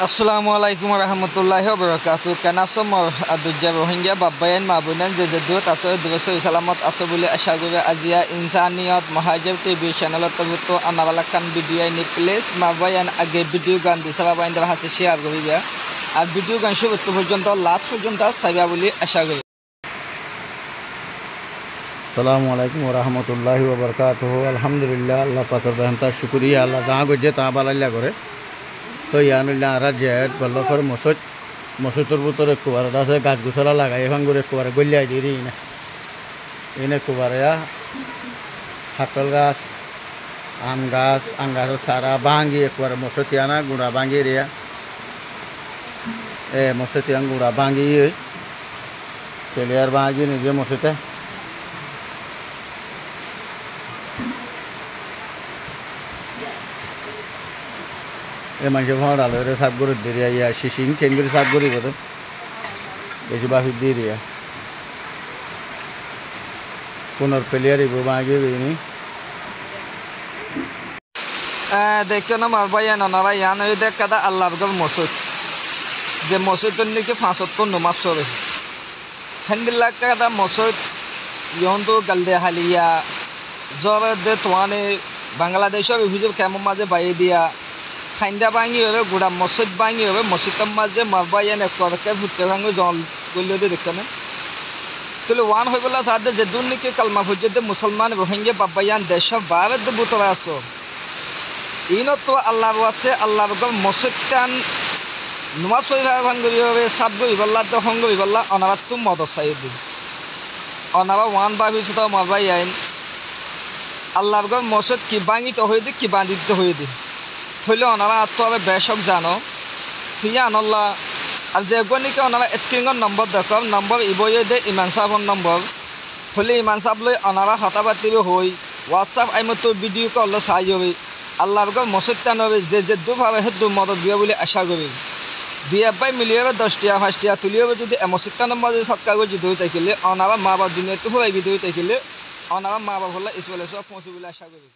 আসসালামু আলাইকুম রহমতুল্লাহি ওবরাকাতুহু কেনাসম আদুজ্জা রোহিঙ্গা বাব্বায়ান মাবুনান যে দূত আসো দুবছর সালামত আসো বলে আশা করি আজিয়া ইনসানিয়ত মহাজব টিভি চ্যানেলত তবুতো আনাবালাকান ভিডিও নি প্লেস মাবায়ান আগে ভিডিও গান দিছালা বাইন্দা হাসে শেয়ার করিবা আর ভিডিও গান শুরু পর্যন্ত লাস্ট পর্যন্ত সাইবা বলে আশা করি। আসসালামু আলাইকুম রহমতুল্লাহি ওবরাকাতুহু আলহামদুলিল্লাহ আল্লাহ পাকের রহমত শুকরিয়া আল্লাহ যা গজে তা বালাইলা করে তো ইয়ানুল্লাহ আর জেদ বল্লফর মসজিদের ভিতরে কুয়ার আছে গাছ গুছলা লাগাই এখন করে কুয়ার গলিয়াই দিই না এনে কুয়ারা হাতল গাছ আম গাছের সারা ভাঙ্গি কুয়ার মসজিয়ানা গুঁড়া ভাঙ্গি রিয়া মসজিয়ান গুঁড়া ভাঙ্গি তেলিয়ার ভাঙ্গি নিজে মসজিদে মানুষ ভাড়া আলো সাফ করে দিয়ে ইয়া শিশিং টেঙ্গুরি সাফ করি করে বেশি বাফি দিয়ে দিয়া পুনর প্লেয়ার ইবো বাগি বিনি দেখতে না মারবাইয়ান ওনারা ইয়ান ওই দেখ কাদা আল্লাহর গর মসজিদ যে মসজিদের নিকে 75 নমাজ পড়ে হ্যান্ডিল্লাহ কাদা মসজিদ ইয়ন্তু গালদে হালিয়া জরে দে তোয়ানে বাংলাদেশের অভিযোগ কেমন মাঝে বাইয়ে দিয়া খাইন্দা ভাঙি হবে গুড়া মসজিদ ভাঙি হবে মসজিদের মাঝে মারবাইয়ান এককে ফুটতে ভাঙে জল গলিয়ে দিয়ে দেখতে না তাহলে ওয়ান হয়ে বলা সাথে যে দুর্নীতি কালমা ফুজে মুসলমান রোহিঙ্গা বাব্বাইয়ান দেশ ভারত বুতরা আছো ইনত আল্লাহ আছে আল্লাহ মসজিদ টান নুমা সৈভাগ ভাঙ করি হবে সাত গই বললা দখন গই বললা অনারাত তো মদ চাই দিন অনারা ওয়ান ভাবিস তো মারবাইয়ান আল্লাহ মসজিদ কি ভাঙিতে হয়ে দি কি বাঁধিতে হয়ে দি থইলে ওনারা আত্মভাবে বেশক জানো ঠিক আনল্লা আর যে গণিকে ওনারা স্ক্রিনের নম্বর দেখ নম্বর ইবয়ে দে ইমান সাহর নম্বর থলে ইমান সাহ লই ওনারা হতা পাতিব হই হোয়াটসঅ্যাপ আইমতো ভিডিও কল চাই যাবে আল্লাহ মসজিদ টানবে যে দুভাবে সে মদত দিয়ে বলে আশা করি দিয়ে পাই মিলিয়ে 10 টিয়া 5 টিয়া তুলিয়ে যদি মসজিদ টানার যদি সৎকার যদি দই থাকিলে ওনারা মা বাবা দুনিয়াতে হয়ে দই থাকিলে ওনারা মা বাবা হলে স্কুলে সব পৌঁছে বলে আশা করি।